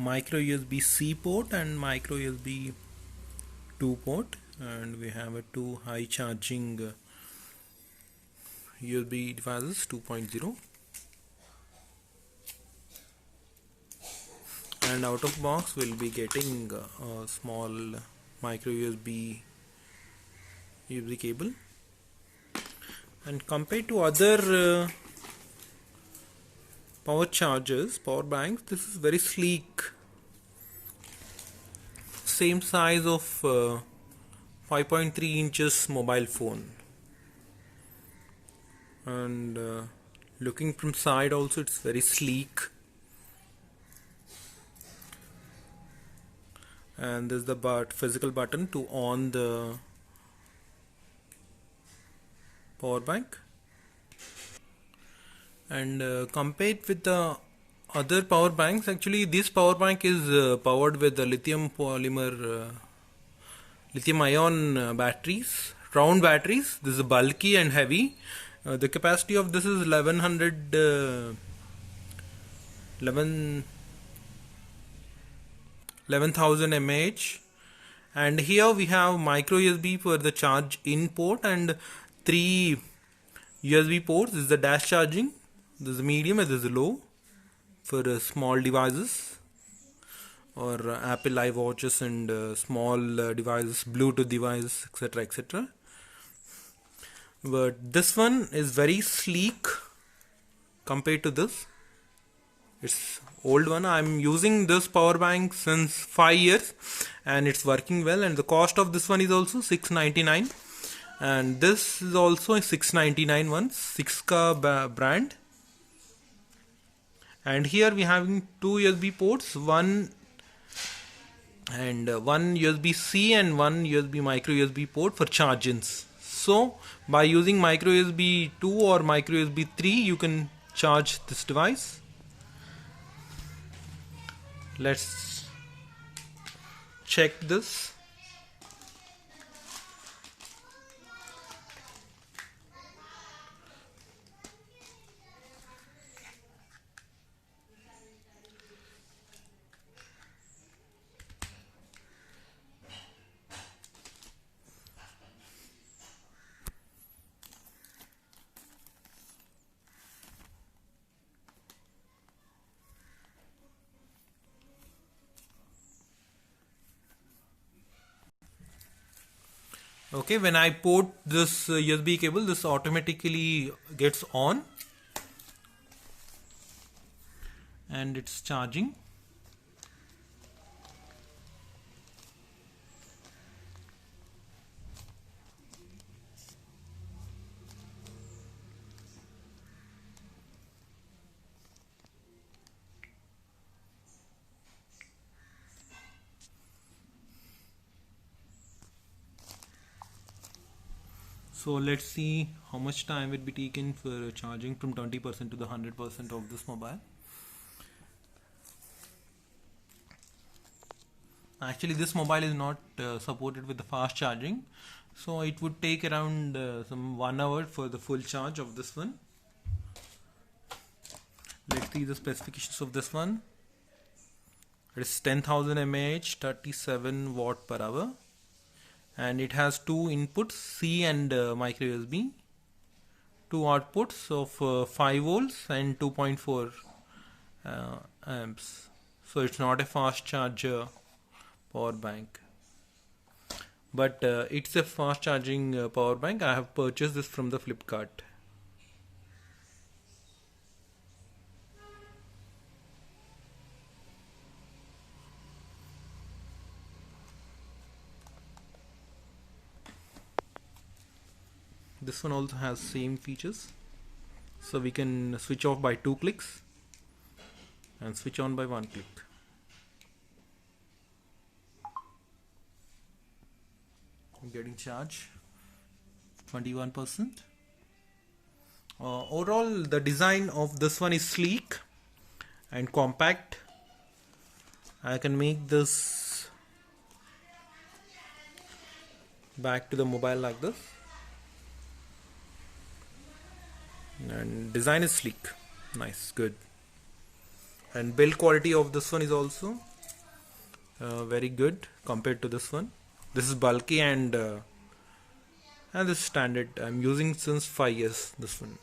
micro USB C port and micro USB 2 port, and we have a two high charging USB devices 2.0, and out of box we'll be getting a small micro USB cable. And compared to other power chargers, power banks, this is very sleek, same size of 5.3 inches mobile phone, and looking from side also it's very sleek. And there's the physical button to on the power bank. And compared with the other power banks, actually this power bank is powered with the lithium ion batteries, round batteries. This is bulky and heavy. The capacity of this is 11,000 mAh, and here we have micro USB for the charge in port and 3 USB ports. This is the dash charging, this is medium, and this is low for small devices or Apple iWatches and small devices, Bluetooth devices, etc, etc. But this one is very sleek compared to this. It's old one. I'm using this power bank since 5 years and it's working well, and the cost of this one is also $699, and this is also a $699 one, syska brand. And here we having two USB ports, one USB-C and one USB micro USB port for charge-ins. So by using micro USB 2 or micro USB 3 you can charge this device. Let's check this. Okay, when I port this USB cable, this automatically gets on and it's charging. So let's see how much time will be taken for charging from 20% to the 100% of this mobile. Actually this mobile is not supported with the fast charging, so it would take around some 1 hour for the full charge of this one. Let's see the specifications of this one. It is 10,000 mAh, 37 watt per hour, and it has two inputs, C and micro USB, two outputs of 5 volts and 2.4 amps. So it's not a fast charger power bank, but it's a fast charging power bank. I have purchased this from the Flipkart. This one also has same features, so we can switch off by 2 clicks and switch on by 1 click. I'm getting charge 21%. Overall the design of this one is sleek and compact. I can make this back to the mobile like this, and design is sleek, nice, good. And build quality of this one is also very good compared to this one. This is bulky and this is standard. I'm using since 5 years this one.